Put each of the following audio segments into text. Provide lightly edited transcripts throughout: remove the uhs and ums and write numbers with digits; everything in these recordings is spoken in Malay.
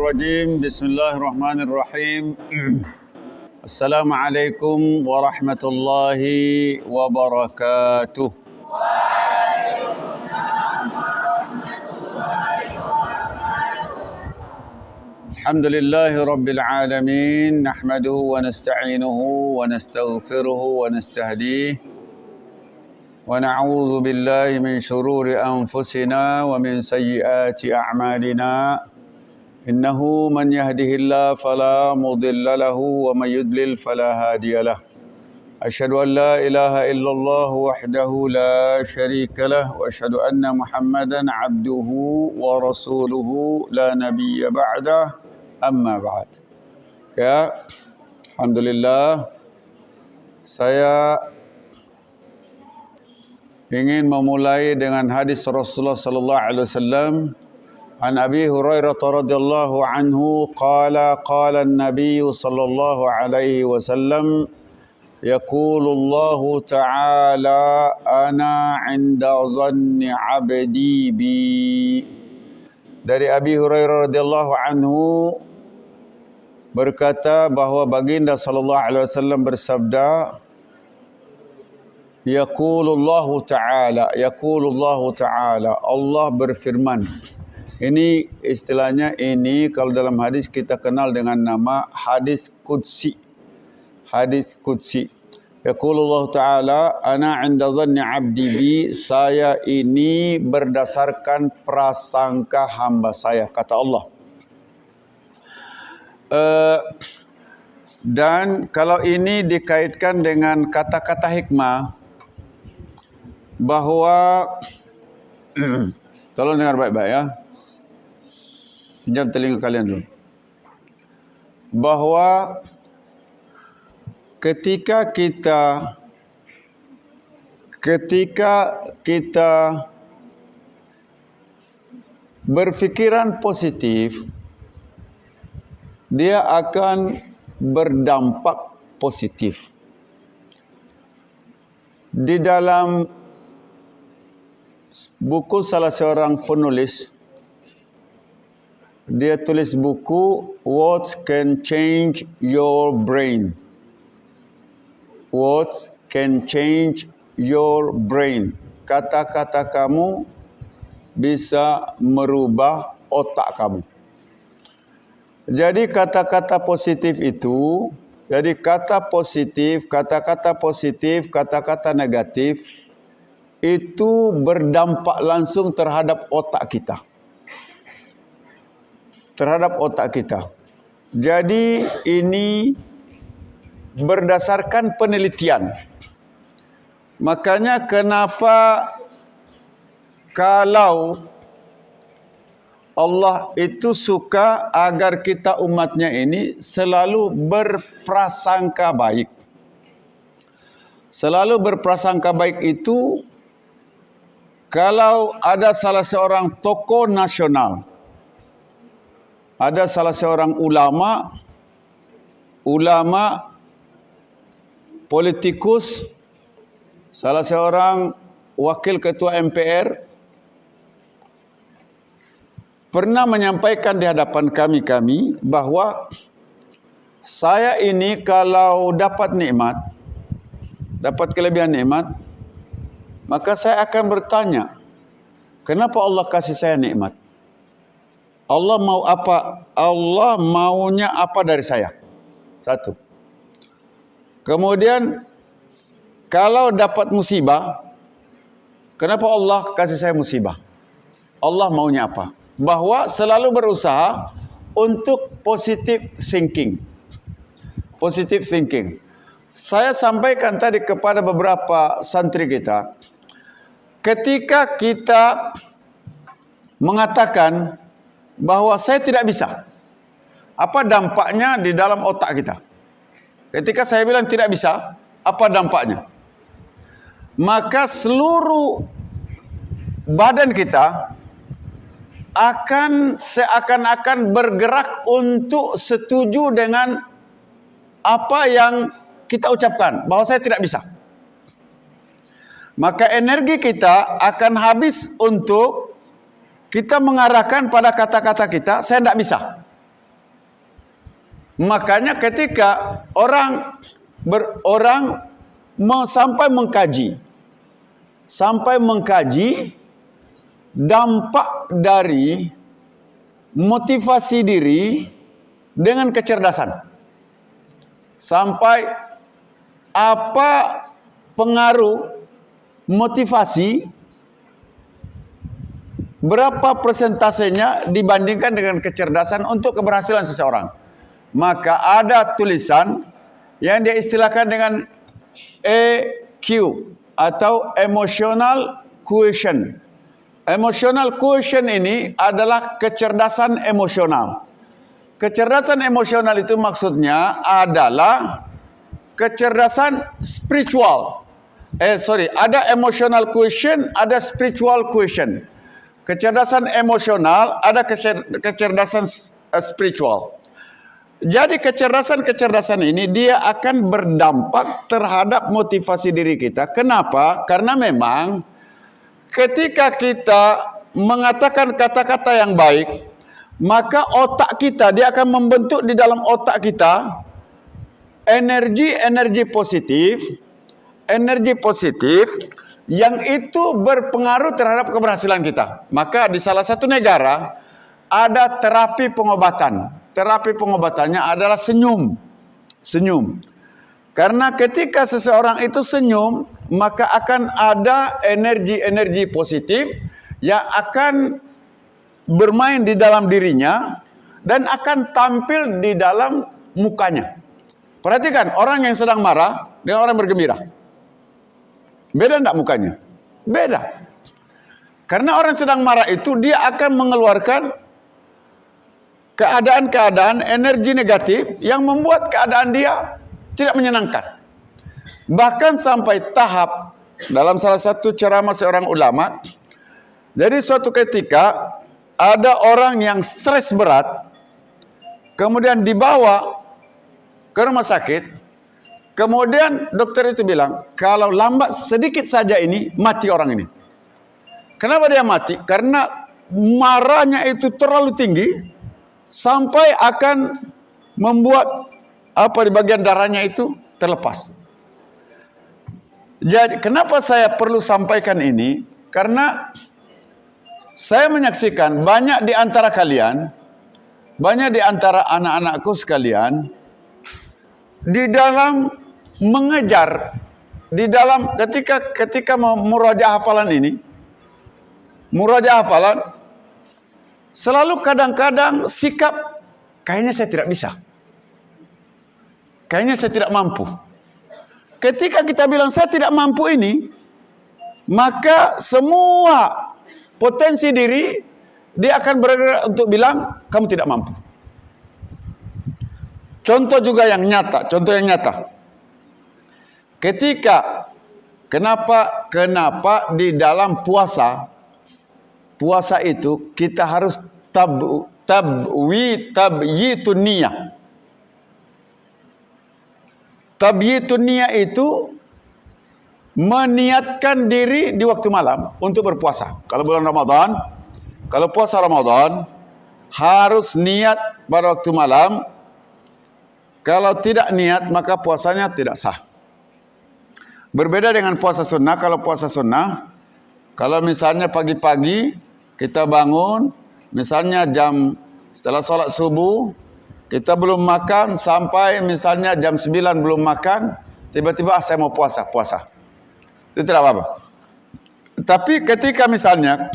الرجيم بسم الله الرحمن الرحيم السلام عليكم ورحمة الله وبركاته. الحمد لله رب العالمين نحمده ونستعينه ونستغفره ونستهديه ونعوذ بالله من شرور أنفسنا ومن سيئات أعمالنا إنه من يهده الله فلا مضل له ومن يضلل فلا هادي له أشهد أن لا إله إلا الله وحده لا شريك له وأشهد أن محمدا عبده ورسوله لا نبي بعده أما بعد. Alhamdulillah, saya ingin memulai dengan hadis Rasulullah sallallahu alaihi wasallam. An Abi Hurairah radhiyallahu anhu qala an-nabiy sallallahu alaihi wasallam yaqulu Allah ta'ala ana 'inda dhanni 'abdi bi. Dari Abi Hurairah radhiyallahu anhu berkata bahawa baginda sallallahu alaihi wasallam bersabda, Yaqulullahu ta'ala, Yaqulullahu ta'ala, Allah berfirman. Ini istilahnya, ini kalau dalam hadis kita kenal dengan nama hadis Qudsi. Hadis Qudsi. Yaqulullahu ta'ala, ana 'inda dhanni 'abdi bi, saya ini berdasarkan prasangka hamba saya, kata Allah. Dan kalau ini dikaitkan dengan kata-kata hikmah, bahawa tolong dengar baik-baik ya. Pinjam telinga kalian dulu. Bahawa ketika kita berfikiran positif, dia akan berdampak positif. Di dalam buku salah seorang penulis, dia tulis buku What Can Change Your Brain. What can change your brain? Kata-kata kamu bisa merubah otak kamu. Jadi kata-kata positif itu, jadi kata-kata positif, kata-kata negatif itu berdampak langsung terhadap otak kita. Terhadap otak kita. Jadi ini berdasarkan penelitian. Makanya kenapa kalau Allah itu suka agar kita umatnya ini selalu berprasangka baik. Selalu berprasangka baik itu, kalau ada salah seorang tokoh nasional, ada salah seorang ulama, politikus, salah seorang wakil ketua MPR, pernah menyampaikan di hadapan kami bahawa saya ini kalau dapat nikmat, dapat kelebihan nikmat, maka saya akan bertanya, kenapa Allah kasih saya nikmat? Allah mau apa? Allah maunya apa dari saya? Satu. Kemudian, kalau dapat musibah, kenapa Allah kasih saya musibah? Allah maunya apa? Bahwa selalu berusaha untuk positive thinking. Positive thinking. Saya sampaikan tadi kepada beberapa santri kita, ketika kita mengatakan bahawa saya tidak bisa, apa dampaknya di dalam otak kita? Ketika saya bilang tidak bisa, apa dampaknya? Maka seluruh badan kita akan seakan-akan bergerak untuk setuju dengan apa yang kita ucapkan, bahawa saya tidak bisa. Maka energi kita akan habis untuk kita mengarahkan pada kata-kata kita, saya tidak bisa. Makanya ketika orang sampai mengkaji dampak dari motivasi diri dengan kecerdasan. Sampai apa pengaruh motivasi, berapa persentasenya dibandingkan dengan kecerdasan untuk keberhasilan seseorang. Maka ada tulisan yang dia istilahkan dengan EQ atau emotional quotient. Emotional quotient ini adalah kecerdasan emosional. Kecerdasan emosional itu maksudnya adalah kecerdasan spiritual. Ada emotional quotient, ada spiritual quotient. Kecerdasan emosional, ada kecerdasan spiritual. Jadi kecerdasan ini dia akan berdampak terhadap motivasi diri kita. Kenapa? Karena memang ketika kita mengatakan kata-kata yang baik, maka otak kita, dia akan membentuk di dalam otak kita energi positif yang itu berpengaruh terhadap keberhasilan kita. Maka di salah satu negara ada terapi pengobatan. Terapi pengobatannya adalah senyum. Karena ketika seseorang itu senyum, maka akan ada energi positif yang akan bermain di dalam dirinya dan akan tampil di dalam mukanya. Perhatikan, orang yang sedang marah dengan orang bergembira. Beda enggak mukanya? Beda. Karena orang sedang marah itu dia akan mengeluarkan keadaan-keadaan energi negatif yang membuat keadaan dia tidak menyenangkan. Bahkan sampai tahap dalam salah satu ceramah seorang ulama, jadi suatu ketika ada orang yang stres berat, kemudian dibawa ke rumah sakit, kemudian dokter itu bilang, kalau lambat sedikit saja ini, mati orang ini. Kenapa dia mati? Karena marahnya itu terlalu tinggi, sampai akan membuat di bagian darahnya itu terlepas. Jadi kenapa saya perlu sampaikan ini? Karena saya menyaksikan banyak di antara kalian, banyak di antara anak-anakku sekalian, di dalam mengejar, di dalam ketika murajaah hafalan ini, murajaah hafalan, selalu kadang-kadang sikap, kayaknya saya tidak bisa. Kayaknya saya tidak mampu. Ketika kita bilang saya tidak mampu ini, maka semua potensi diri, dia akan bergerak untuk bilang, kamu tidak mampu. Contoh juga yang nyata, Kenapa di dalam puasa itu kita harus tabyitun niyah. Tabyitun niyah itu meniatkan diri di waktu malam untuk berpuasa. Kalau bulan Ramadan, kalau puasa Ramadan harus niat pada waktu malam. Kalau tidak niat maka puasanya tidak sah. Berbeda dengan puasa sunnah. Kalau puasa sunnah, kalau misalnya pagi-pagi kita bangun, misalnya setelah sholat subuh, kita belum makan sampai misalnya jam 9 belum makan, tiba-tiba saya mau puasa. Itu tidak apa-apa. Tapi ketika misalnya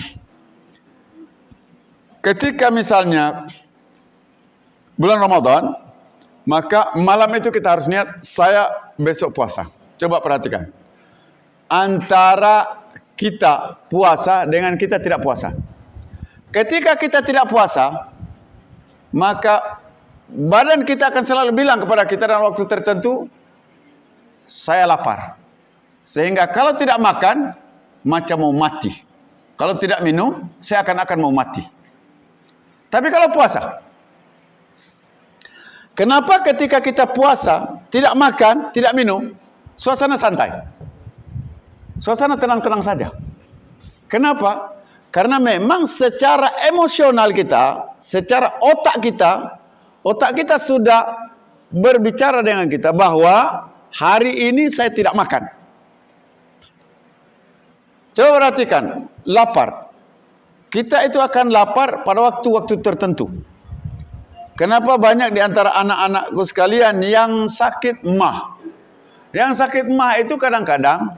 bulan Ramadan, maka malam itu kita harus niat, saya besok puasa. Coba perhatikan. Antara kita puasa dengan kita tidak puasa. Ketika kita tidak puasa, maka badan kita akan selalu bilang kepada kita dalam waktu tertentu, saya lapar. Sehingga kalau tidak makan, macam mau mati. Kalau tidak minum, saya akan mau mati. Tapi kalau puasa, kenapa ketika kita puasa, tidak makan, tidak minum, suasana santai? Suasana tenang-tenang saja. Kenapa? Karena memang secara emosional kita, secara otak kita sudah berbicara dengan kita bahwa hari ini saya tidak makan. Coba perhatikan, lapar. Kita itu akan lapar pada waktu-waktu tertentu. Kenapa banyak di antara anak-anakku sekalian yang sakit mah? Yang sakit mah itu kadang-kadang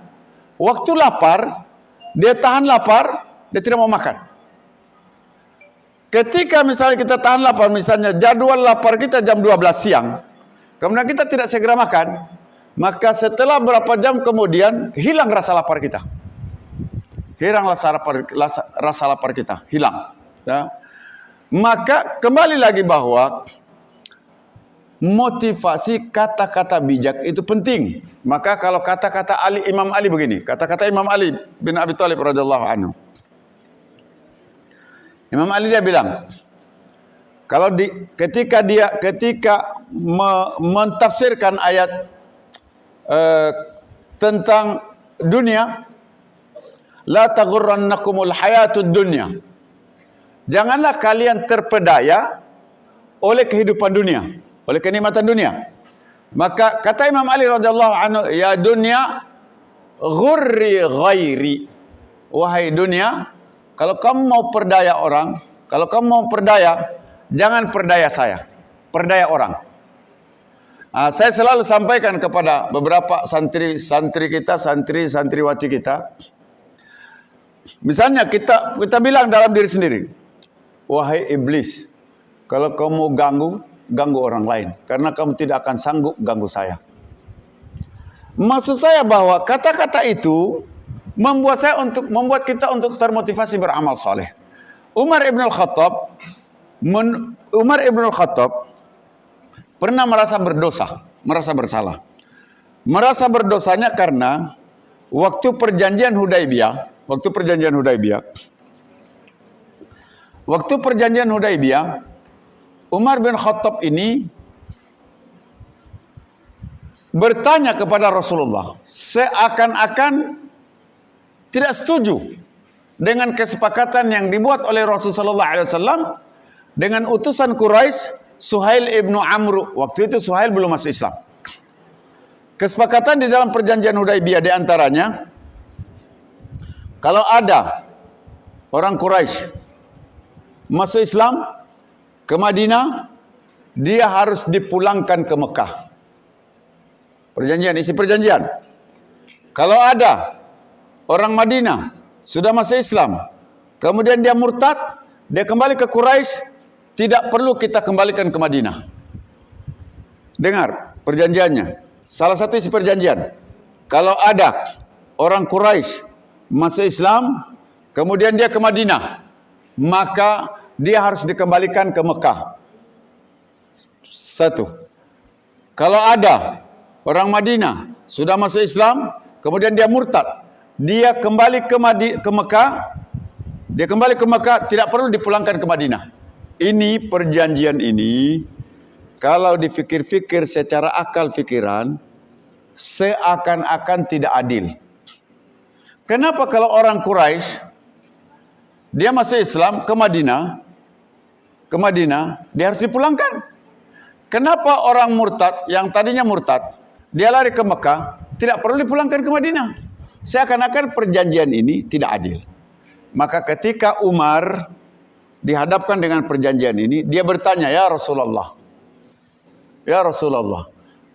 waktu lapar, dia tahan lapar, dia tidak mau makan. Ketika misalnya kita tahan lapar, misalnya jadwal lapar kita jam 12 siang, kemudian kita tidak segera makan, maka setelah berapa jam kemudian hilang rasa lapar kita. Hilang rasa lapar kita, hilang. Ya. Maka kembali lagi bahwa motivasi kata-kata bijak itu penting. Maka kalau kata-kata Imam Ali begini, kata-kata Imam Ali bin Abi Thalib radhiyallahu anhu. Imam Ali dia bilang, kalau ketika mentafsirkan ayat tentang dunia, la taghurrannakumul hayatud dunya. Janganlah kalian terpedaya oleh kehidupan dunia, oleh kenikmatan dunia. Maka kata Imam Ali radhiyallahu anhu, ya dunya ghurri ghairi. Wahai dunia, kalau kamu mau perdaya orang, kalau kamu mau perdaya, jangan perdaya saya, perdaya orang. Saya selalu sampaikan kepada beberapa santri-santri kita, santri-santriwati kita. Misalnya kita bilang dalam diri sendiri, wahai iblis, kalau kamu ganggu orang lain, karena kamu tidak akan sanggup ganggu saya. Maksud saya bahwa kata-kata itu membuat kita untuk termotivasi beramal soleh. Umar ibn al-Khattab pernah merasa berdosa, merasa bersalah. Merasa berdosanya karena waktu perjanjian Hudaibiyah, Umar bin Khattab ini bertanya kepada Rasulullah, seakan-akan tidak setuju dengan kesepakatan yang dibuat oleh Rasulullah SAW dengan utusan Quraisy Suhail ibnu Amr. Waktu itu Suhail belum masuk Islam. Kesepakatan di dalam perjanjian Hudaibiyah di antaranya, kalau ada orang Quraisy masuk Islam ke Madinah, dia harus dipulangkan ke Mekah. Isi perjanjian. Kalau ada orang Madinah sudah masuk Islam, kemudian dia murtad, dia kembali ke Quraisy, tidak perlu kita kembalikan ke Madinah. Dengar perjanjiannya. Salah satu isi perjanjian, kalau ada orang Quraisy masuk Islam, kemudian dia ke Madinah, maka dia harus dikembalikan ke Mekah. Satu. Kalau ada orang Madinah sudah masuk Islam, kemudian dia murtad, dia kembali ke Mekah, tidak perlu dipulangkan ke Madinah. Ini perjanjian ini, kalau dipikir-fikir secara akal fikiran, seakan-akan tidak adil. Kenapa kalau orang Quraisy dia masuk Islam ke Madinah, dia harus dipulangkan? Kenapa orang murtad yang tadinya murtad, dia lari ke Mekah, tidak perlu dipulangkan ke Madinah? Seakan-akan perjanjian ini tidak adil. Maka ketika Umar dihadapkan dengan perjanjian ini, dia bertanya, ya Rasulullah,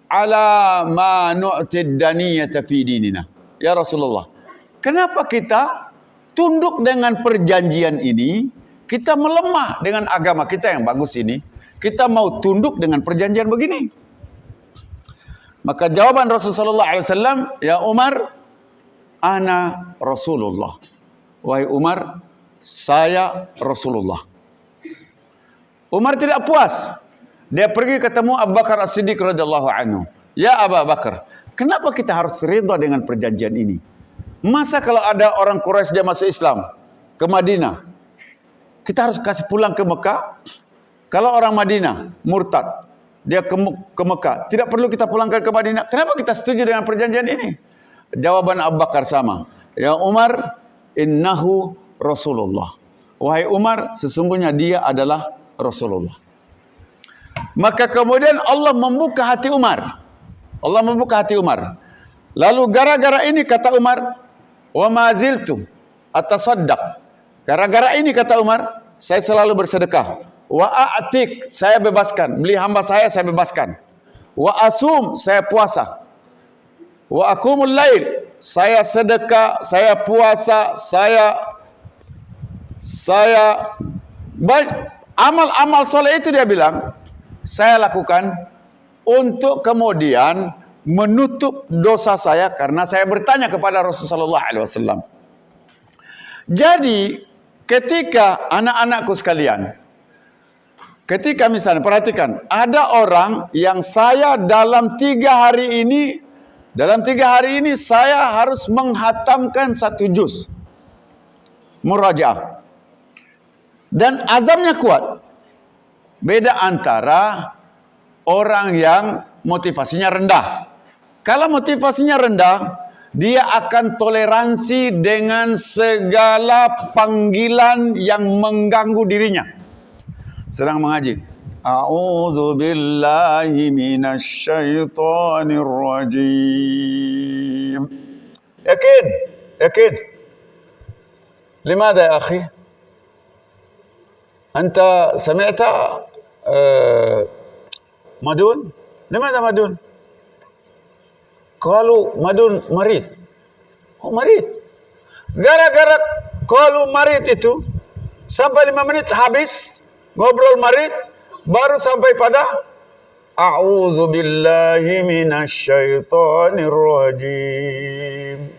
ala ma nu'tid daniyata fi dinina. Ya Rasulullah, kenapa kita tunduk dengan perjanjian ini? Kita melemah dengan agama kita yang bagus ini. Kita mau tunduk dengan perjanjian begini. Maka jawaban Rasulullah SAW, ya Umar, ana Rasulullah. Wahai Umar, saya Rasulullah. Umar tidak puas. Dia pergi ketemu Abu Bakar As-Siddiq radhiyallahu anhu. Ya Abu Bakar, kenapa kita harus ridha dengan perjanjian ini? Masa kalau ada orang Quraisy dia masuk Islam ke Madinah, kita harus kasih pulang ke Mekah? Kalau orang Madinah murtad, dia ke Mekah, tidak perlu kita pulangkan ke Madinah. Kenapa kita setuju dengan perjanjian ini? Jawaban Abu Bakar sama. Ya Umar, innahu Rasulullah. Wahai Umar, sesungguhnya dia adalah Rasulullah. Maka kemudian Allah membuka hati Umar. Allah membuka hati Umar. Lalu gara-gara ini kata Umar, wa ma ziltu atasaddaq. Gara-gara ini kata Umar, saya selalu bersedekah. Wa a'tik, saya bebaskan. Beli hamba saya bebaskan. Wa asum, saya puasa. Wa aqumul lail, saya sedekah, saya puasa, saya amal-amal soleh itu dia bilang, saya lakukan untuk kemudian menutup dosa saya karena saya bertanya kepada Rasulullah SAW. Jadi ketika anak-anakku sekalian, ketika misalnya perhatikan, ada orang yang saya dalam 3 hari ini saya harus menghatamkan 1 juz murajaah. Dan azamnya kuat. Beda antara orang yang motivasinya rendah. Kalau motivasinya rendah, dia akan toleransi dengan segala panggilan yang mengganggu dirinya. Sedang mengaji. A'udzu billahi minasy syaithanir rajim. Yakin. Limadha ya akhi? Anta sami'ta madun? Limadha madun? Qalu madun marid. Oh, marid. Gara-gara qalu marid itu sampai 5 menit habis ngobrol marid, baru sampai pada a'udzu billahi minasy syaithanir rajim.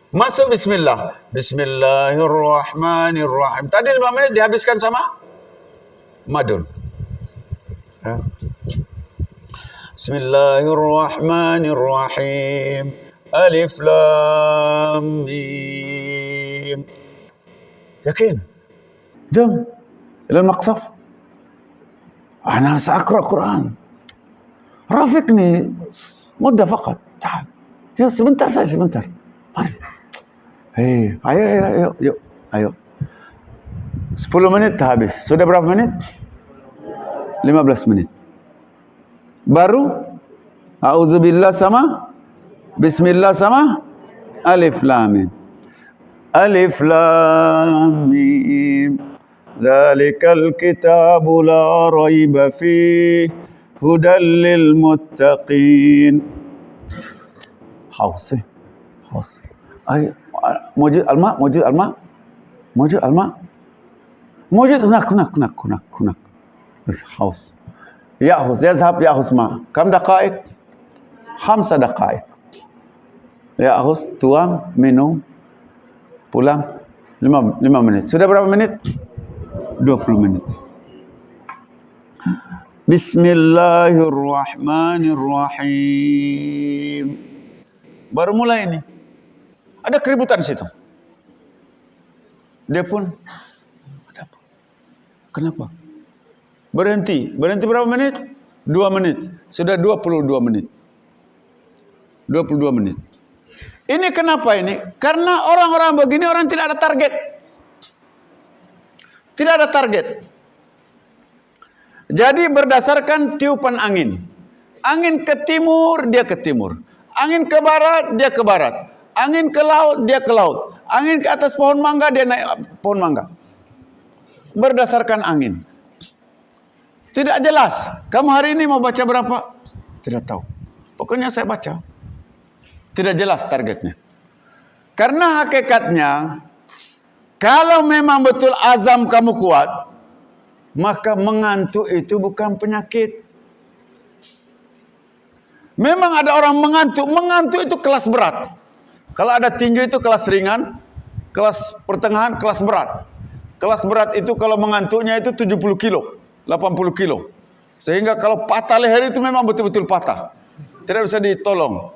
Masuk bismillah. Bismillahirrahmanirrahim. Tadi 5 menit dihabiskan sama madun. Bismillahirrahmanirrahim. Alif lam mim. Yakin? Jom ila al-maqsaf. Ana sa'aqra Quran. Rafiq ni mudah faqat. Ta'al. Ya sebentar saja, sebentar. Mari. Hei, ayo. 10 menit habis. Sudah berapa menit? 15 menit. Baru a'udzubillah sama bismillah sama alif lam mim. Alif lam mim. Dzalikal kitabu la raiba fihi hudal lil muttaqin. Haus. Ayo. موجود الماء موجود هناك حوض يأخذ ماء كم دقائق 5 دقائق يأخذ tuang minum pulang 5 menit. Sudah berapa menit? 20 menit. Bismillahirrahmanirrahim. Baru mulai ini. Ada keributan situ. Dia pun ada apa? Kenapa? Berhenti berapa menit? 2 menit. Sudah 22 menit. 22 menit. Ini kenapa ini? Karena orang-orang begini orang tidak ada target. Tidak ada target. Jadi berdasarkan tiupan angin. Angin ke timur, dia ke timur. Angin ke barat, dia ke barat. Angin ke laut, dia ke laut. Angin ke atas pohon mangga, dia naik pohon mangga. Berdasarkan angin. Tidak jelas. Kamu hari ini mau baca berapa? Tidak tahu. Pokoknya saya baca. Tidak jelas targetnya. Karena hakikatnya, kalau memang betul azam kamu kuat, maka mengantuk itu bukan penyakit. Memang ada orang mengantuk itu kelas berat. Kalau ada tinju itu kelas ringan, kelas pertengahan, kelas berat. Kelas berat itu kalau mengantuknya itu 70 kilo, 80 kilo. Sehingga kalau patah leher itu memang betul-betul patah. Tidak bisa ditolong.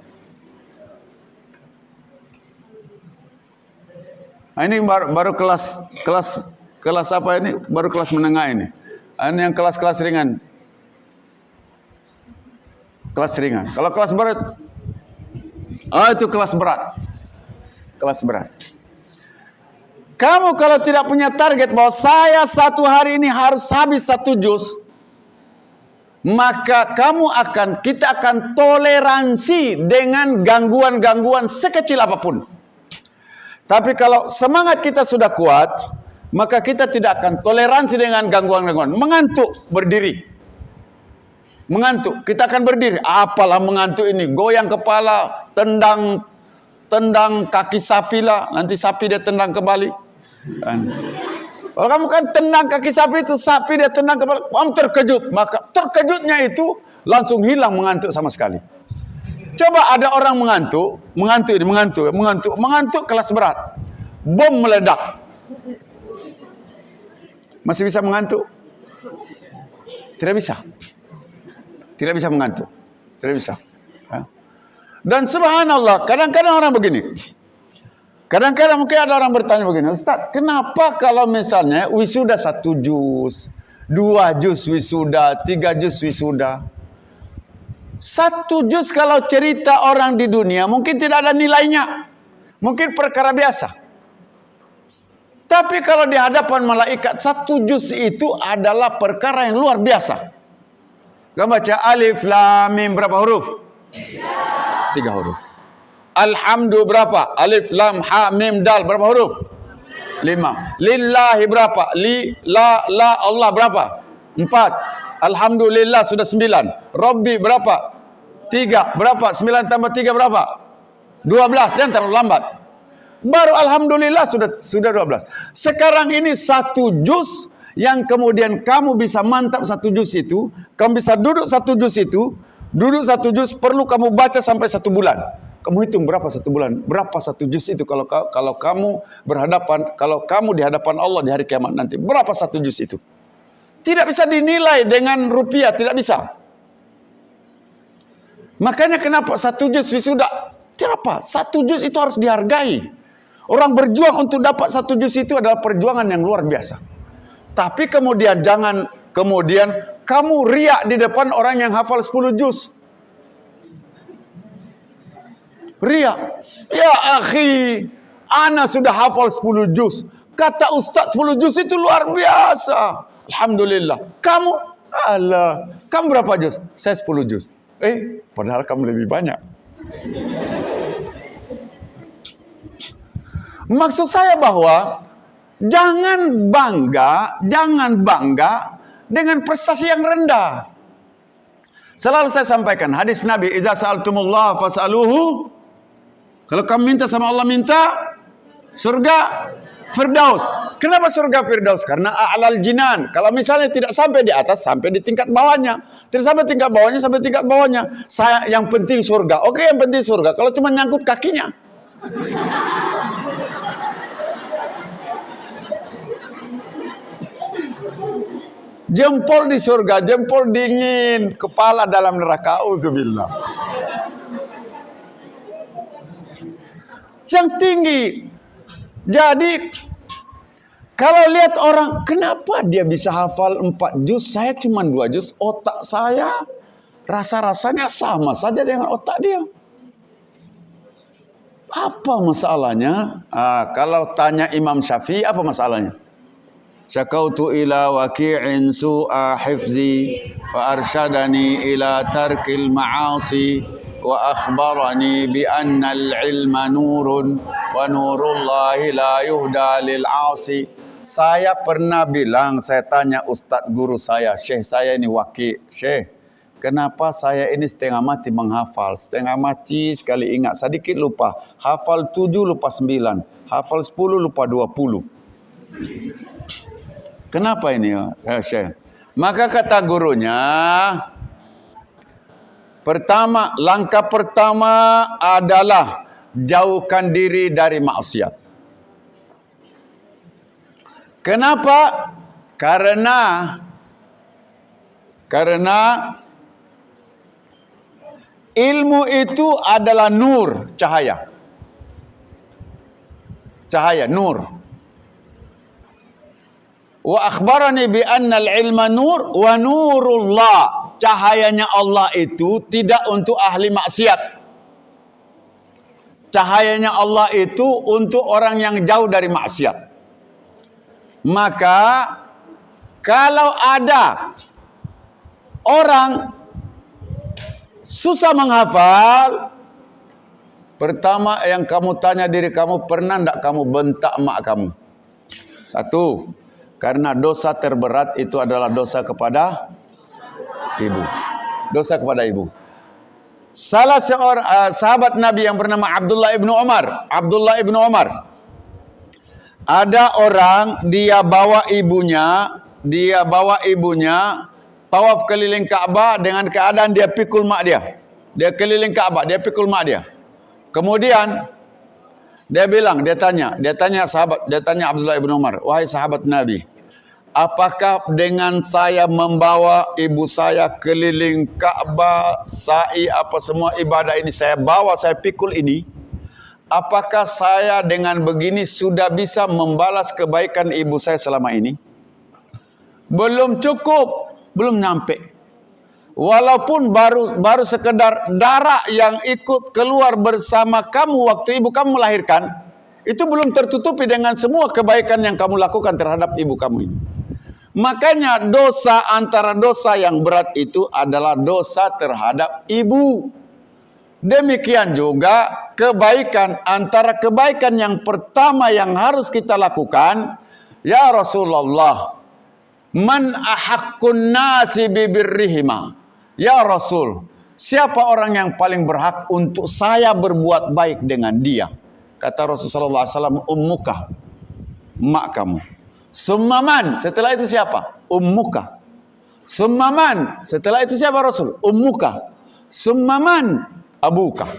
Nah, ini baru kelas apa ini? Baru kelas menengah ini. Ini yang kelas ringan. Kelas ringan. Kalau kelas berat, itu kelas berat. Kelas berat. Kamu kalau tidak punya target bahwa saya satu hari ini harus habis 1 juz, maka kita akan toleransi dengan gangguan-gangguan sekecil apapun. Tapi kalau semangat kita sudah kuat, maka kita tidak akan toleransi dengan gangguan-gangguan. Mengantuk, berdiri. Mengantuk, kita akan berdiri. Apalah mengantuk ini, goyang kepala, tendang kaki sapi lah, nanti sapi dia tendang kembali. Kalau kamu kan tendang kaki sapi itu, sapi dia tendang kembali, kamu terkejut, maka terkejutnya itu langsung hilang mengantuk sama sekali. Coba ada orang mengantuk kelas berat, bom meledak, masih bisa mengantuk? Tidak bisa. Tidak bisa mengantuk. Tidak bisa. Dan subhanallah, kadang-kadang orang begini. Kadang-kadang mungkin ada orang bertanya begini, Ustaz, kenapa kalau misalnya wisuda 1 juz, 2 juz wisuda, 3 juz wisuda? 1 juz kalau cerita orang di dunia mungkin tidak ada nilainya. Mungkin perkara biasa. Tapi kalau di hadapan malaikat 1 juz itu adalah perkara yang luar biasa. Kamu baca alif lam mim berapa huruf? 3 huruf. Alhamdu berapa? Alif lam ha mim dal berapa huruf? 5. Lillahi berapa? La Allah berapa? 4. Alhamdulillah sudah 9. Rabbi berapa? 3. Berapa? 9 tambah 3 berapa? 12. Jangan terlalu lambat. Baru alhamdulillah sudah 12. Sekarang ini 1 juz yang kemudian kamu bisa mantap 1 juz itu, kamu bisa duduk 1 juz itu, duduk 1 juz perlu kamu baca sampai 1 bulan. Kamu hitung berapa 1 bulan, berapa 1 juz itu kalau kamu kalau kamu di hadapan Allah di hari kiamat nanti, berapa 1 juz itu? Tidak bisa dinilai dengan rupiah, tidak bisa. Makanya kenapa 1 juz wisuda? Tidak apa, 1 juz itu harus dihargai. Orang berjuang untuk dapat 1 juz itu adalah perjuangan yang luar biasa. Tapi kemudian jangan kamu riak di depan orang yang hafal 10 juz. Riak. Ya akhi, ana sudah hafal 10 juz. Kata Ustaz 10 juz itu luar biasa. Alhamdulillah. Kamu berapa juz? Saya 10 juz. Padahal kamu lebih banyak. Maksud saya bahwa jangan bangga dengan prestasi yang rendah. Selalu saya sampaikan hadis Nabi, idza sa'altumullah fas'aluhu. Kalau kamu minta sama Allah, minta surga Firdaus. Kenapa surga Firdaus? Karena a'lal jinan. Kalau misalnya tidak sampai di atas, sampai di tingkat bawahnya. Tidak sampai tingkat bawahnya, sampai tingkat bawahnya. Yang penting surga. Oke, yang penting surga. Kalau cuma nyangkut kakinya. Jempol di surga, jempol dingin, kepala dalam neraka. Auzubillah. Yang tinggi. Jadi kalau lihat orang, kenapa dia bisa hafal 4 juz, saya cuma 2 juz, otak saya rasa-rasanya sama saja dengan otak dia. Apa masalahnya? Kalau tanya Imam Syafi'i, apa masalahnya? Syakautu ila waqi'in su'a hifzi fa arsyadani ila tarkil ma'asi wa akhbarani bi anna al-ilma nurun wa nurullahi la yuhda lil 'asi. Saya pernah bilang, saya tanya ustaz guru saya, syekh saya ini Waqi', syekh, kenapa saya ini setengah mati menghafal, setengah mati sekali ingat, sedikit lupa, hafal 7 lupa 9, hafal 10 lupa 20. Kenapa ini syekh? Maka kata gurunya, langkah pertama adalah jauhkan diri dari maksiat. Kenapa? Karena ilmu itu adalah nur, cahaya. Cahaya, nur. Wa akhbarani bi anna al-ilma nur wa nurullah. Cahayanya Allah itu tidak untuk ahli maksiat. Cahayanya Allah itu untuk orang yang jauh dari maksiat. Maka kalau ada orang susah menghafal, pertama yang kamu tanya diri kamu, pernah tidak kamu bentak mak kamu? Satu, karena dosa terberat itu adalah dosa kepada ibu. Dosa kepada ibu. Salah seorang sahabat Nabi yang bernama Abdullah ibnu Umar. Abdullah ibnu Umar. Ada orang dia bawa ibunya tawaf keliling Ka'bah dengan keadaan dia pikul mak dia. Dia keliling Ka'bah, dia pikul mak dia. Kemudian dia tanya Abdullah ibnu Umar, wahai sahabat Nabi, apakah dengan saya membawa ibu saya keliling Ka'bah, sa'i, apa semua ibadah ini saya bawa, saya pikul ini, apakah saya dengan begini sudah bisa membalas kebaikan ibu saya selama ini? Belum cukup, belum nyampe. Walaupun baru sekedar darah yang ikut keluar bersama kamu waktu ibu kamu melahirkan, itu belum tertutupi dengan semua kebaikan yang kamu lakukan terhadap ibu kamu ini. Makanya antara dosa yang berat itu adalah dosa terhadap ibu. Demikian juga antara kebaikan yang pertama yang harus kita lakukan, ya Rasulullah, man ahaqqun nasi bibirrihima. Ya Rasul, siapa orang yang paling berhak untuk saya berbuat baik dengan dia? Kata Rasulullah SAW, ummuka, mak kamu. Summaman, setelah itu siapa? Ummuka. Summaman, setelah itu siapa Rasul? Ummuka. Summaman, abuka.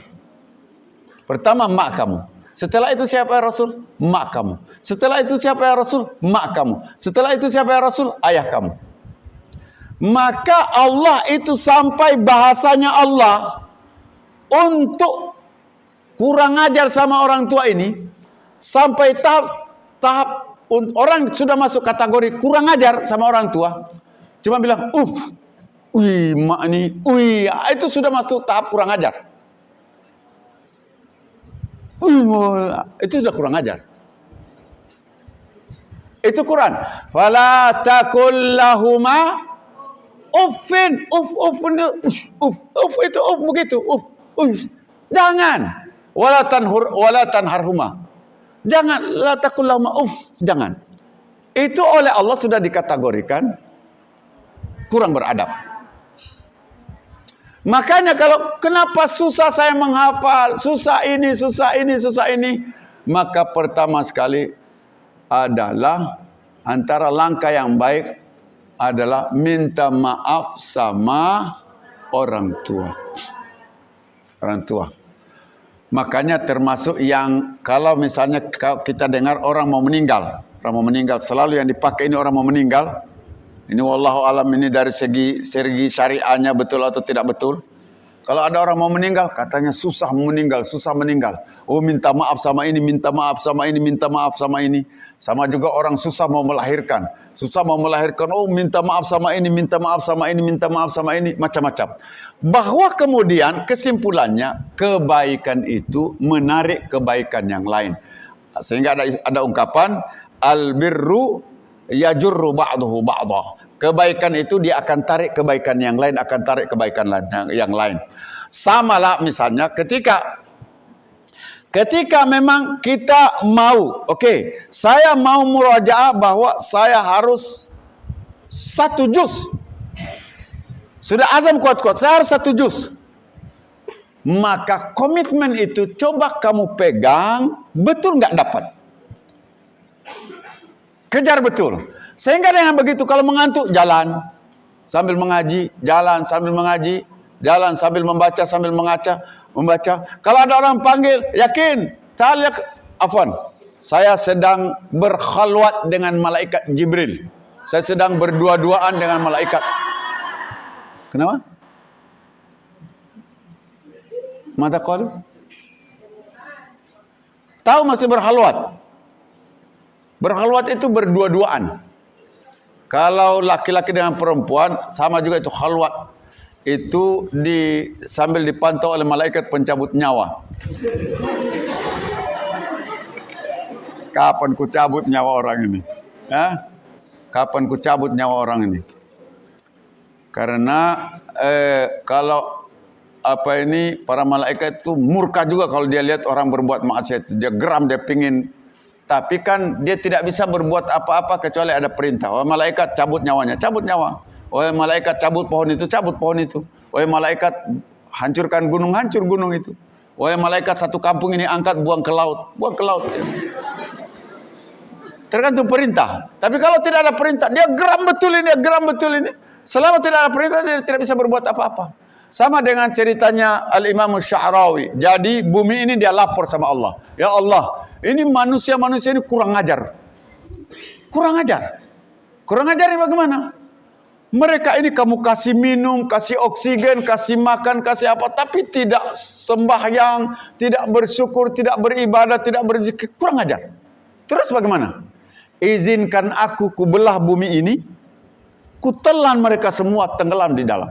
Pertama mak kamu. Setelah itu siapa ya Rasul? Mak kamu. Setelah itu siapa ya Rasul? Mak kamu. Setelah itu siapa ya Rasul? Ayah kamu. Maka Allah itu sampai bahasanya Allah untuk kurang ajar sama orang tua ini, sampai tahap orang sudah masuk kategori kurang ajar sama orang tua, cuma bilang wih mak ini, itu sudah masuk tahap kurang ajar. Itu sudah kurang ajar. Itu Quran. Fala taqul lahuma uffin, itu begitu, jangan. Wala tanharhuma. Jangan, la taqul lahuma jangan. Itu oleh Allah sudah dikategorikan kurang beradab. Makanya kenapa susah saya menghafal, susah ini, maka pertama sekali adalah antara langkah yang baik adalah minta maaf sama orang tua. Makanya termasuk yang kalau misalnya kita dengar orang mau meninggal selalu yang dipakai ini orang mau meninggal. Ini wallahu alam ini dari segi syariahnya betul atau tidak betul. Kalau ada orang mau meninggal, katanya susah meninggal. Oh, minta maaf sama ini, minta maaf sama ini. Sama juga orang susah mau melahirkan. Oh, minta maaf sama ini, macam-macam. Bahwa kemudian kesimpulannya, kebaikan itu menarik kebaikan yang lain. Sehingga ada ungkapan, al-birru yajurru ba'duhu ba'dah. Kebaikan itu dia akan tarik kebaikan yang lain, yang lain. Samalah misalnya ketika memang kita mau, saya mau murajaah bahwa saya harus 1 juz. Sudah azam kuat-kuat, saya harus 1 juz. Maka komitmen itu coba kamu pegang, betul nggak dapat? Kejar betul. Sehingga dengan begitu kalau mengantuk, jalan sambil mengaji, jalan sambil mengaji, jalan sambil membaca, membaca. Kalau ada orang panggil, yakin, saya sedang berkhalwat dengan malaikat Jibril. Saya sedang berdua-duaan dengan malaikat. Kenapa? Mata qalu? Tahu masih berkhalwat? Berkhalwat itu berdua-duaan. Kalau laki-laki dengan perempuan sama juga itu khalwat. Itu sambil dipantau oleh malaikat pencabut nyawa. Kapan ku cabut nyawa orang ini? Kapan ku cabut nyawa orang ini? Karena kalau para malaikat itu murka juga kalau dia lihat orang berbuat maksiat. Dia geram, dia pingin. Tapi kan dia tidak bisa berbuat apa-apa kecuali ada perintah. Wahai malaikat, cabut nyawanya, cabut nyawa. Wahai malaikat, cabut pohon itu, cabut pohon itu. Wahai malaikat, hancurkan gunung, hancur gunung itu. Wahai malaikat, satu kampung ini angkat, buang ke laut, buang ke laut. Tergantung perintah. Tapi kalau tidak ada perintah, dia geram betul ini, dia geram betul ini. Selama tidak ada perintah, dia tidak bisa berbuat apa-apa. Sama dengan ceritanya Al-Imam Sya'rawi. Jadi bumi ini dia lapor sama Allah. Ya Allah, ini manusia-manusia ini kurang ajar. Kurang ajar. Kurang ajar ini bagaimana? Mereka ini kamu kasih minum, kasih oksigen, kasih makan, kasih apa. Tapi tidak sembahyang, tidak bersyukur, tidak beribadah, tidak berzikir. Kurang ajar. Terus bagaimana? Izinkan aku kubelah bumi ini. Kutelan mereka semua tenggelam di dalam.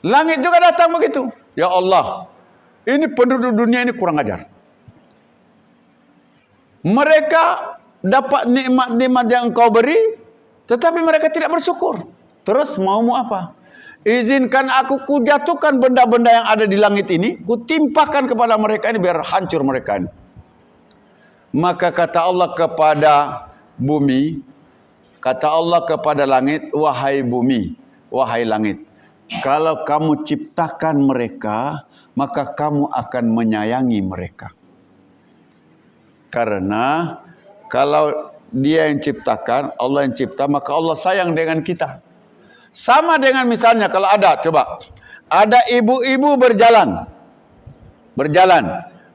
Langit juga datang begitu. Ya Allah, ini penduduk dunia ini kurang ajar. Mereka dapat nikmat-nikmat yang engkau beri, tetapi mereka tidak bersyukur. Terus maumu apa? Izinkan aku kujatuhkan benda-benda yang ada di langit ini, kutimpakan kepada mereka ini biar hancur mereka ini. Maka kata Allah kepada bumi, kata Allah kepada langit, wahai bumi, wahai langit, kalau kamu ciptakan mereka, maka kamu akan menyayangi mereka. Karena kalau dia yang ciptakan, Allah yang cipta, maka Allah sayang dengan kita. Sama dengan misalnya kalau ada, coba, ada ibu-ibu berjalan.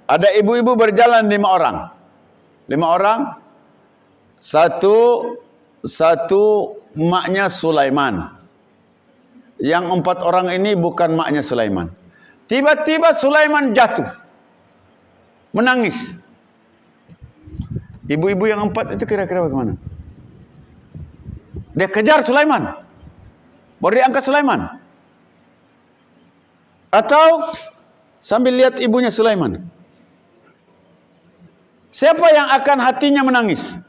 Ada ibu-ibu berjalan 5 orang. 5 orang, satu maknya Sulaiman. Yang 4 orang ini bukan maknya Sulaiman. Tiba-tiba Sulaiman jatuh. Menangis. Ibu-ibu yang 4 itu kira-kira bagaimana? Dia kejar Sulaiman. Baru diangkat Sulaiman. Atau sambil lihat ibunya Sulaiman. Siapa yang akan hatinya menangis?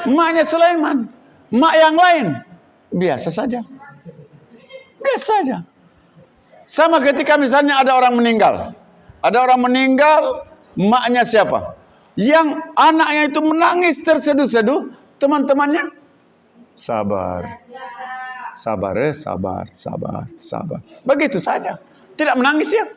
Maknya Sulaiman. Mak yang lain biasa saja. Biasa saja. Sama ketika misalnya ada orang meninggal. Ada orang meninggal, maknya siapa? Yang anaknya itu menangis terseduh-seduh, teman-temannya sabar. Sabar. Begitu saja. Tidak menangis ya.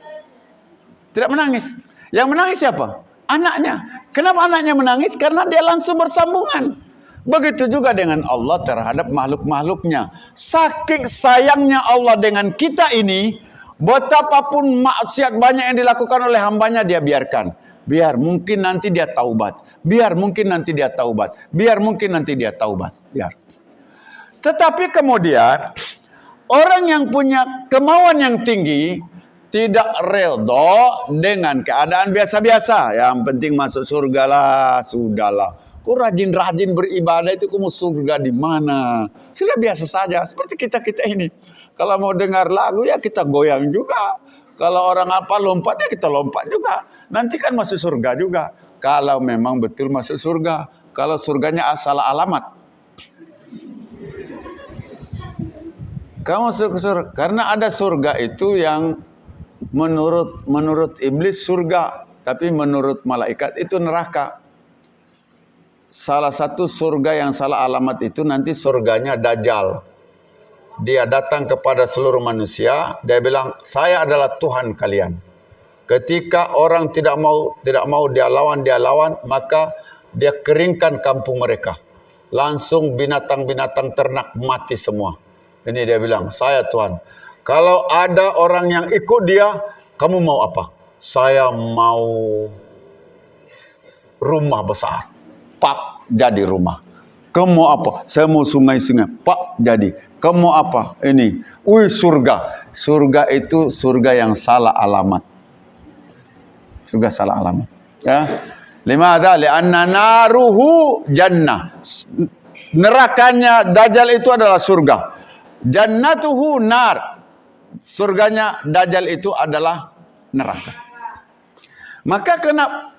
Tidak menangis. Yang menangis siapa? Anaknya. Kenapa anaknya menangis? Karena dia langsung bersambungan. Begitu juga dengan Allah terhadap makhluk-makhluknya. Saking sayangnya Allah dengan kita ini, betapapun maksiat banyak yang dilakukan oleh hambanya, dia biarkan. Biar mungkin nanti dia taubat. Biar. Tetapi kemudian, orang yang punya kemauan yang tinggi, tidak redha dengan keadaan biasa-biasa. Yang penting masuk surga lah, sudahlah. Kau rajin-rajin beribadah itu kamu surga di mana? Sudah biasa saja. Seperti kita ini. Kalau mau dengar lagu ya kita goyang juga. Kalau orang apa lompat ya kita lompat juga. Nanti kan masuk surga juga. Kalau memang betul masuk surga. Kalau surganya salah alamat. Kamu masuk ke surga. Karena ada surga itu yang menurut iblis surga. Tapi menurut malaikat itu neraka. Salah satu surga yang salah alamat itu nanti surganya Dajjal. Dia datang kepada seluruh manusia, dia bilang, saya adalah Tuhan kalian. Ketika orang tidak mau dia lawan, maka dia keringkan kampung mereka. Langsung binatang-binatang ternak mati semua. Ini dia bilang, saya Tuhan. Kalau ada orang yang ikut dia, kamu mau apa? Saya mau rumah besar. Pak, jadi rumah. Kamu mau apa? Saya mau sungai-sungai. Pak, jadi. Kamu mau apa? Ini. Surga. Surga itu surga yang salah alamat. Surga salah alamat. Ya. Limadha? Li'anna naruhu jannah. Nerakanya Dajjal itu adalah surga. Jannatuhu nar. Surganya Dajjal itu adalah neraka. Maka kenapa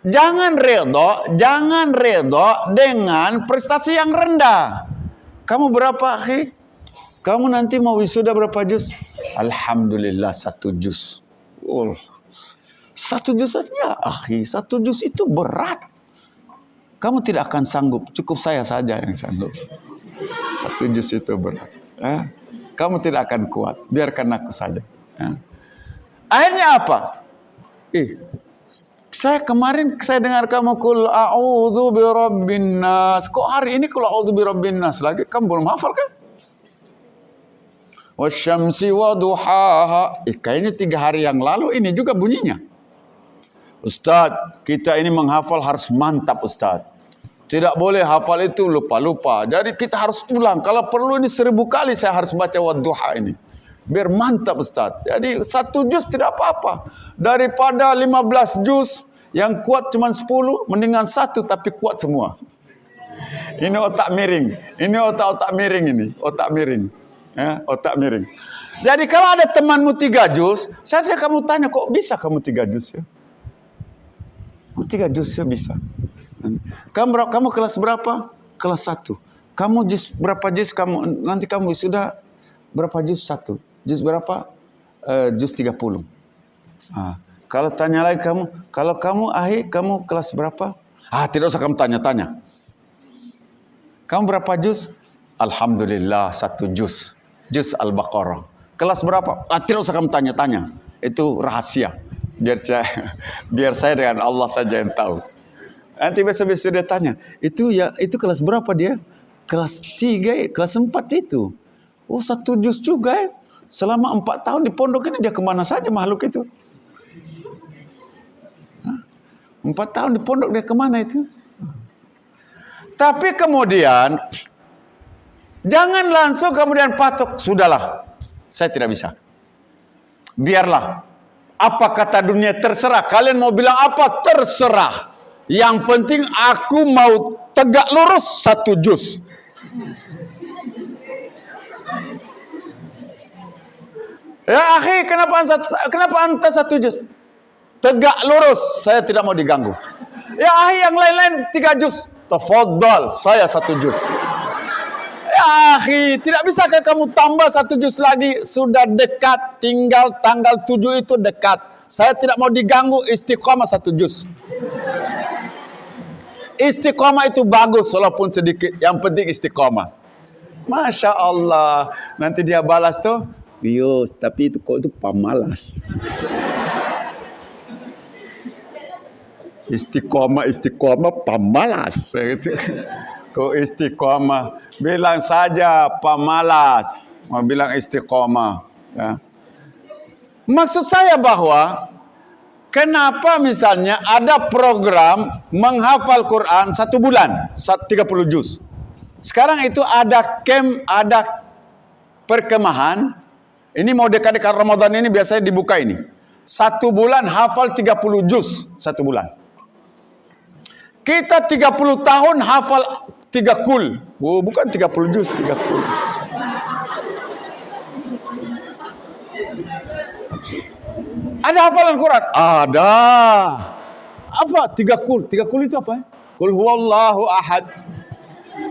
jangan redha dengan prestasi yang rendah. Kamu berapa, akhi? Kamu nanti mau wisuda berapa juz? Alhamdulillah 1 juz. Oh, 1 juz saja, akhi. 1 juz itu berat. Kamu tidak akan sanggup. Cukup saya saja yang sanggup. 1 juz itu berat. Kamu tidak akan kuat. Biarkan aku saja. Akhirnya apa? Kemarin saya dengar kamu kul a'udzu birabbin nas. Kok hari ini kul a'udzu birabbin nas lagi? Kamu belum hafal kan? Wasyamsi waduhaha. Kayaknya 3 hari yang lalu ini juga bunyinya. Ustaz, kita ini menghafal harus mantap, Ustaz. Tidak boleh hafal itu lupa-lupa. Jadi kita harus ulang. Kalau perlu ini 1000 kali saya harus baca wadduha ini. Biar mantap, Ustaz. Jadi 1 juz tidak apa-apa. Daripada 15 juz yang kuat cuma 10, mendingan 1 tapi kuat semua. Ini otak miring. Ini otak-otak miring ini. Otak miring. Otak miring. Jadi kalau ada temanmu 3 juz, saya kamu tanya, kok bisa kamu 3 juz ya? 3 juz ya bisa. Kamu kelas berapa? Kelas 1. Kamu juz berapa juz? Nanti kamu sudah berapa juz? 1. Juz berapa? Juz 30. Kalau tanya lagi kalau kamu kamu kelas berapa? Tidak usah kamu tanya-tanya. Kamu berapa juz? Alhamdulillah 1 juz. Juz Al-Baqarah. Kelas berapa? Tidak usah kamu tanya-tanya. Itu rahasia. Biar saya dengan Allah saja yang tahu. Nanti besok-besok dia tanya, itu kelas berapa dia? Kelas 3, kelas 4 itu. Oh, 1 juz juga ya. Selama 4 tahun di pondok ini dia kemana saja makhluk itu? 4 tahun di pondok dia kemana itu? Tapi kemudian jangan langsung kemudian patok, sudahlah, saya tidak bisa. Biarlah. Apa kata dunia terserah. Kalian mau bilang apa terserah. Yang penting aku mau tegak lurus 1 juz. Ya akhi, kenapa anta 1 juz? Tegak lurus, saya tidak mau diganggu. Ya akhi, yang lain-lain 3 juz. Tafadhal, saya 1 juz. Ya akhi, tidak bisakah kamu tambah 1 juz lagi? Sudah dekat, tinggal tanggal 7 itu dekat. Saya tidak mau diganggu, istiqomah 1 juz. Istiqomah itu bagus walaupun sedikit. Yang penting istiqomah. Masya Allah. Nanti dia balas tuh, Bius, tapi itu pamalas. Istiqomah pamalas. Kok istiqomah? Bilang saja pamalas. Mau bilang istiqomah. Ya. Maksud saya bahwa kenapa misalnya ada program menghafal Quran 1 bulan, 30 juz. Sekarang itu ada camp, ada perkemahan. Ini mau dekat-dekat Ramadan ini biasanya dibuka ini. 1 bulan hafal 30 juz 1 bulan. Kita 30 tahun hafal 3 kul. Oh, bukan 30 juz, 3 kul. Ada hafalan Quran? Ada. Apa? 3 kul. 3 kul itu apa? Kul huwallahu ahad.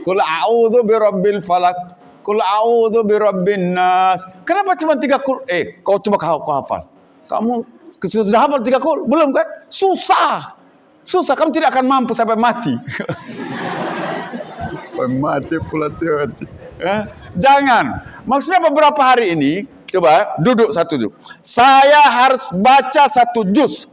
Kul a'udzu birabbil falak. Kul a'udzu birabbin nas. Kenapa cuma 3 kul? Kau coba kau hafal. Kamu sudah hafal 3 kul? Belum kan? Susah. Kamu tidak akan mampu sampai mati. Mati pula mati. Jangan. Maksudnya beberapa hari ini, coba duduk 1 juz. Saya harus baca 1 juz.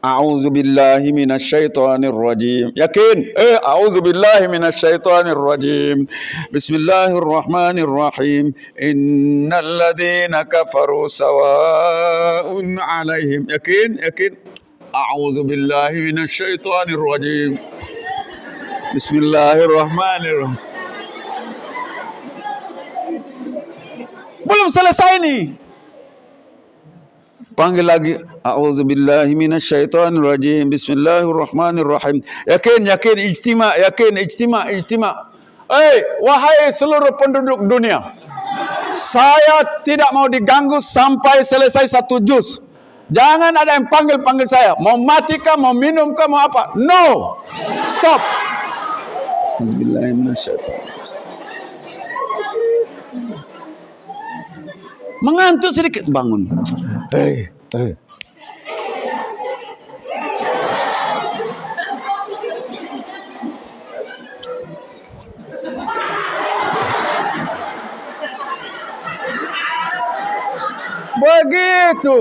A'udzu billahi minasyaitonir rajim. Yakin? A'udzu billahi minasyaitonir rajim. Bismillahirrahmanirrahim. Innal ladzina kafaru sawa'un 'alaihim. Yakin? A'udzu billahi minasyaitonir rajim. Bismillahirrahmanirrahim. Belum selesai nih. Panggil lagi. A'udzubillahi minasyaitonir rajim. Bismillahirrahmanirrahim. Yakin, ijtima, ijtima. Wahai seluruh penduduk dunia. Saya tidak mau diganggu sampai selesai 1 juz. Jangan ada yang panggil-panggil saya. Mau mati kah, mau minum kah, mau apa? No. Stop. Mengantuk sedikit, bangun. Begitu.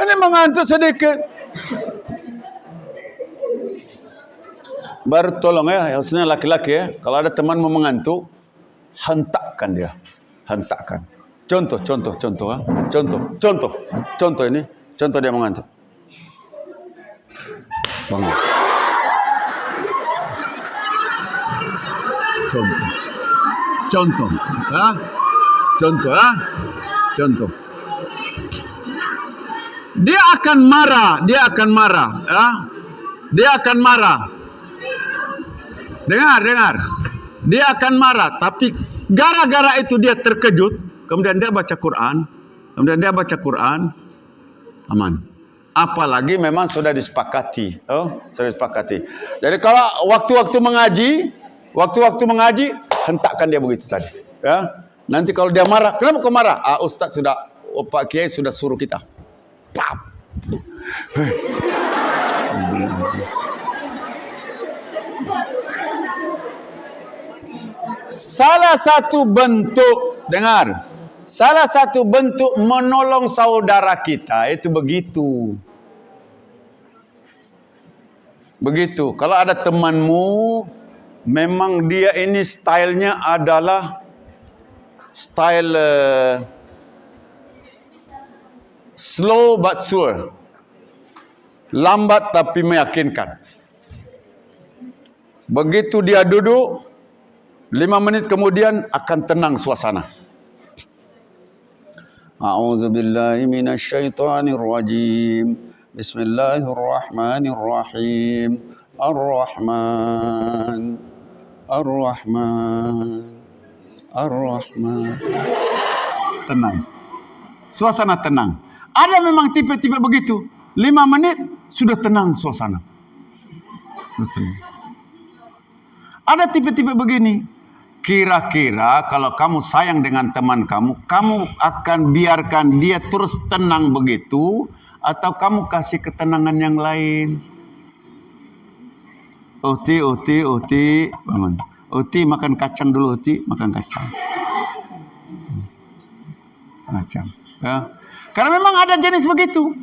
Ini mengantuk sedikit. Baru tolong ya, khususnya laki-laki ya. Kalau ada teman mau mengantuk, hentakkan dia. Hentakkan. Contoh ya. Contoh ini. Contoh dia mengantuk. Bangun. Contoh. Contoh. Dia akan marah. Ya? Dia akan marah. Dengar. Dia akan marah, tapi gara-gara itu dia terkejut, kemudian dia baca Quran, aman. Apalagi memang sudah disepakati. Jadi kalau waktu-waktu mengaji, hentakkan dia begitu tadi. Ya. Nanti kalau dia marah, kenapa kau marah? Ustaz Pak Kiai sudah suruh kita. Pap. Salah satu bentuk menolong saudara kita itu begitu. Kalau ada temanmu memang dia ini stylenya adalah style slow but sure. Lambat tapi meyakinkan. Begitu dia duduk, 5 menit kemudian akan tenang suasana. A'udzubillahi minasyaitonirrajim. Bismillahirrahmanirrahim. Ar-Rahman. Tenang. Suasana tenang. Ada memang tipe-tipe begitu. 5 menit sudah tenang suasana. Ada tipe-tipe begini. Kira-kira kalau kamu sayang dengan teman kamu, kamu akan biarkan dia terus tenang begitu, atau kamu kasih ketenangan yang lain? Uti, bangun. Uti, makan kacang dulu, Uti, makan kacang. Ya. Karena memang ada jenis begitu.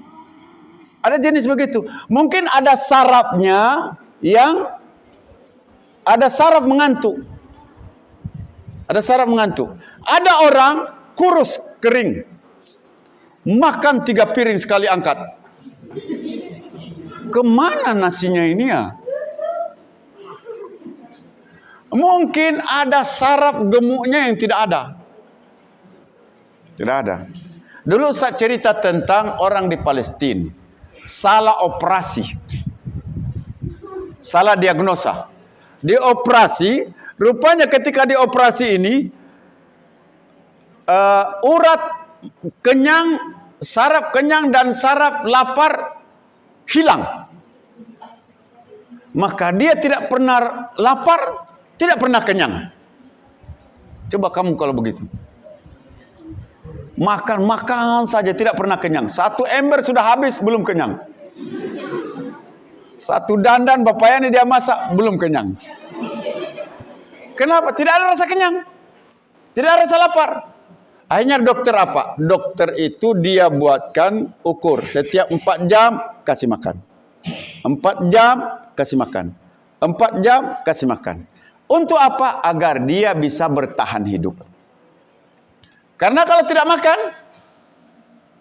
Mungkin ada sarafnya yang ada saraf mengantuk. Ada orang kurus kering, makan 3 piring sekali angkat. Kemana nasinya ini ya? Mungkin ada saraf gemuknya yang tidak ada. Dulu Ustaz cerita tentang orang di Palestina. Salah operasi. Salah diagnosa. Dioperasi. Rupanya ketika dioperasi ini, urat kenyang, saraf kenyang dan saraf lapar hilang. Maka dia tidak pernah lapar, tidak pernah kenyang. Coba kamu kalau begitu. Makan saja tidak pernah kenyang. 1 ember sudah habis, belum kenyang. 1 dandan bapaknya dia masak, belum kenyang. Kenapa? Tidak ada rasa kenyang. Tidak ada rasa lapar. Akhirnya dokter apa? Dokter itu dia buatkan ukur. Setiap 4 jam kasih makan. 4 jam kasih makan. 4 jam kasih makan. Untuk apa? Agar dia bisa bertahan hidup. Karena kalau tidak makan,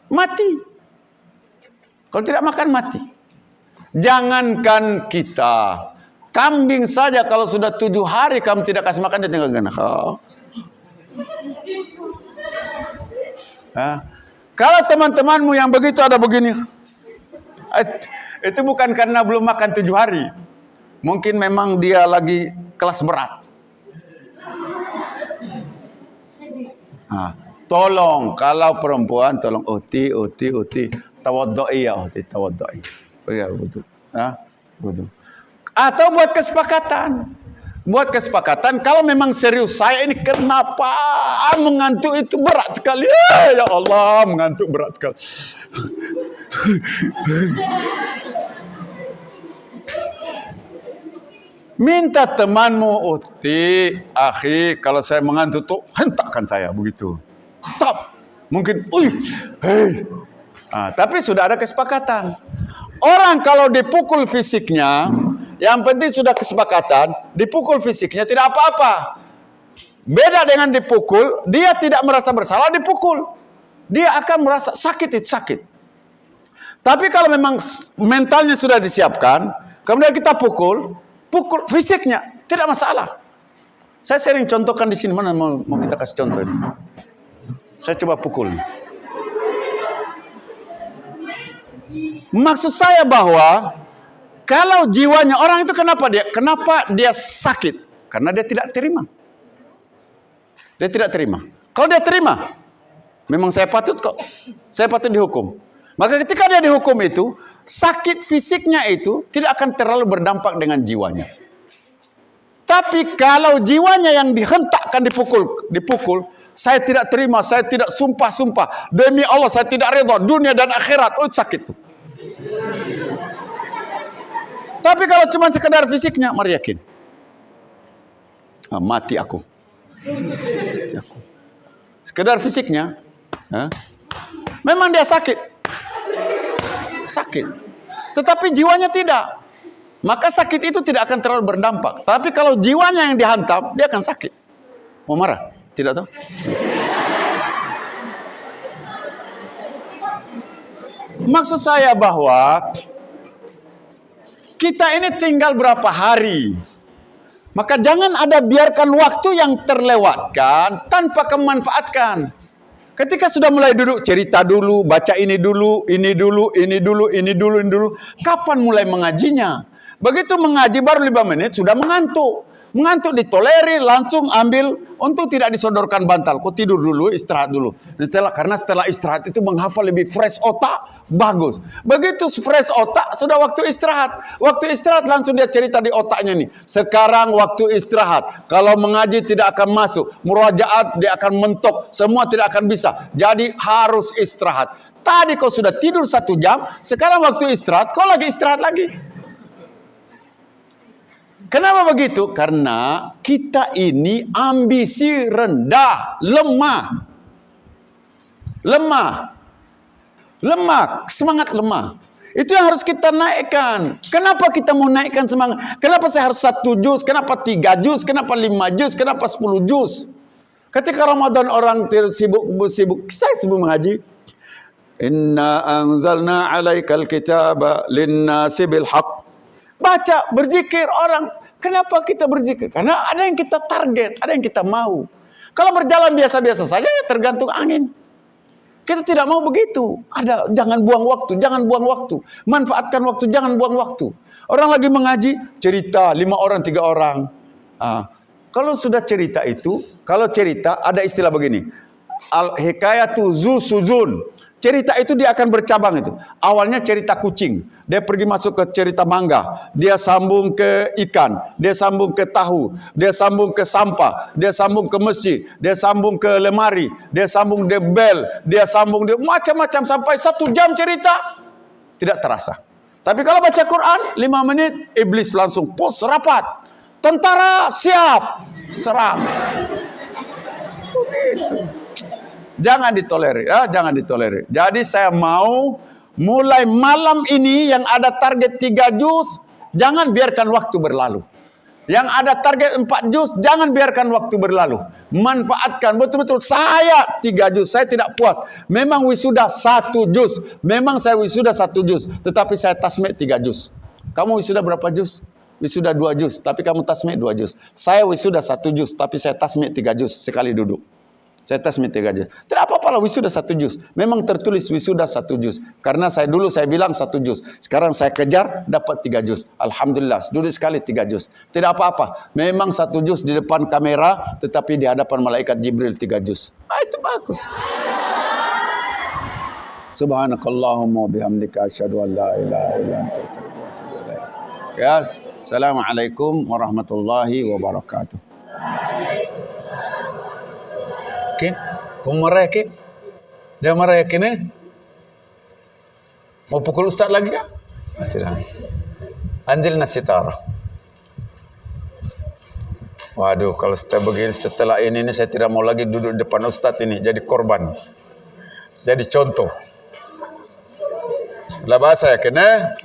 mati. Kalau tidak makan, mati. Jangankan kita. Kambing saja kalau sudah 7 hari kamu tidak kasih makan, dia tinggal gana. Kalau teman-temanmu yang begitu ada begini, itu bukan karena belum makan 7 hari. Mungkin memang dia lagi kelas berat. tolong kalau perempuan tolong uti. Tawaddu'i ya uti, tawaddu'i. Ya, wudu. Wudu. Atau buat kesepakatan. Buat kesepakatan, kalau memang serius, saya ini kenapa mengantuk itu berat sekali. Ya Allah, mengantuk berat sekali. Minta temanmu, uti, akhi, kalau saya mengantuk tuh, hentakkan saya, begitu. Top. Mungkin, tapi sudah ada kesepakatan. Orang kalau dipukul fisiknya, yang penting sudah kesepakatan, dipukul fisiknya tidak apa-apa. Beda dengan dipukul, dia tidak merasa bersalah dipukul. Dia akan merasa sakit itu sakit. Tapi kalau memang mentalnya sudah disiapkan, kemudian kita pukul fisiknya tidak masalah. Saya sering contohkan di sini, mana mau kita kasih contoh ini. Saya coba pukul. Maksud saya bahwa kalau jiwanya orang itu kenapa dia sakit? Karena dia tidak terima. Dia tidak terima. Kalau dia terima, memang saya patut kok. Saya patut dihukum. Maka ketika dia dihukum itu, sakit fisiknya itu tidak akan terlalu berdampak dengan jiwanya. Tapi kalau jiwanya yang dihentakkan dipukul, saya tidak terima, saya tidak sumpah. Demi Allah saya tidak redha dunia dan akhirat. Oh, sakit tuh. Tapi kalau cuma sekedar fisiknya, mari yakin. Mati aku. Sekedar fisiknya, memang dia sakit. Tetapi jiwanya tidak. Maka sakit itu tidak akan terlalu berdampak. Tapi kalau jiwanya yang dihantam, dia akan sakit. Mau marah? Tidak tahu? Maksud saya bahwa kita ini tinggal berapa hari. Maka jangan ada biarkan waktu yang terlewatkan tanpa kemanfaatkan. Ketika sudah mulai duduk, cerita dulu, baca ini dulu. Kapan mulai mengajinya? Begitu mengaji baru 5 menit sudah mengantuk. Mengantuk ditolerir, langsung ambil untuk tidak disodorkan bantal. Kau tidur dulu, istirahat dulu. Karena setelah istirahat itu menghafal lebih fresh otak, bagus. Begitu fresh otak, sudah waktu istirahat. Waktu istirahat langsung dia cerita di otaknya nih. Sekarang waktu istirahat. Kalau mengaji tidak akan masuk. Murajaat dia akan mentok. Semua tidak akan bisa. Jadi harus istirahat. Tadi kau sudah tidur 1 jam, sekarang waktu istirahat, kau lagi istirahat lagi. Kenapa begitu? Karena kita ini ambisi rendah, lemah, semangat lemah. Itu yang harus kita naikkan. Kenapa kita mau naikkan semangat? Kenapa saya harus 1 juz? Kenapa 3 juz? Kenapa 5 juz? Kenapa 10 juz? Ketika Ramadan orang sibuk, saya sibuk mengaji. Inna anzalna alaikal kitaba linnasi bil haqq. Baca, berzikir orang. Kenapa kita berzikir? Karena ada yang kita target, ada yang kita mau. Kalau berjalan biasa-biasa saja, ya tergantung angin. Kita tidak mau begitu. Jangan buang waktu. Manfaatkan waktu, jangan buang waktu. Orang lagi mengaji, cerita 5 orang, 3 orang. Kalau sudah cerita itu, ada istilah begini. Al-hikayatu suzun. Cerita itu dia akan bercabang itu. Awalnya cerita kucing. Dia pergi masuk ke cerita mangga. Dia sambung ke ikan. Dia sambung ke tahu. Dia sambung ke sampah. Dia sambung ke masjid. Dia sambung ke lemari. Dia sambung ke bel. Dia sambung macam-macam sampai 1 jam cerita. Tidak terasa. Tapi kalau baca Quran 5 menit, iblis langsung pos rapat. Tentara siap. Serang. Begitu. Jangan ditolerir. Jadi saya mau mulai malam ini yang ada target 3 juz, jangan biarkan waktu berlalu. Yang ada target 4 juz, jangan biarkan waktu berlalu. Manfaatkan betul-betul. Saya 3 juz, saya tidak puas. Memang wisuda 1 juz. Memang saya wisuda 1 juz, tetapi saya tasmik 3 juz. Kamu wisuda berapa juz? Wisuda 2 juz, tapi kamu tasmik 2 juz. Saya wisuda 1 juz, tapi saya tasmik 3 juz sekali duduk. Saya tasmi 3 juz. Tidak apa-apa lah wisuda 1 juz. Memang tertulis wisuda 1 juz. Karena dulu saya bilang 1 juz. Sekarang saya kejar dapat 3 juz. Alhamdulillah. Dulu sekali 3 juz. Tidak apa-apa. Memang 1 juz di depan kamera. Tetapi di hadapan malaikat Jibril 3 juz. Itu bagus. Subhanakallahumma bihamdika asyhadu an la ilaha illa anta astaghfiruka wa atubu ilaik. Yes. Assalamualaikum warahmatullahi wabarakatuh. Kim, kau marah ya Kim? Jangan marah ya Kim ya? Mau pukul Ustaz lagi kah? Tidak. Anjil nasitara. Waduh, kalau setelah ini saya tidak mau lagi duduk depan Ustaz ini. Jadi korban. Jadi contoh. Lah bahasa ya Kim ya?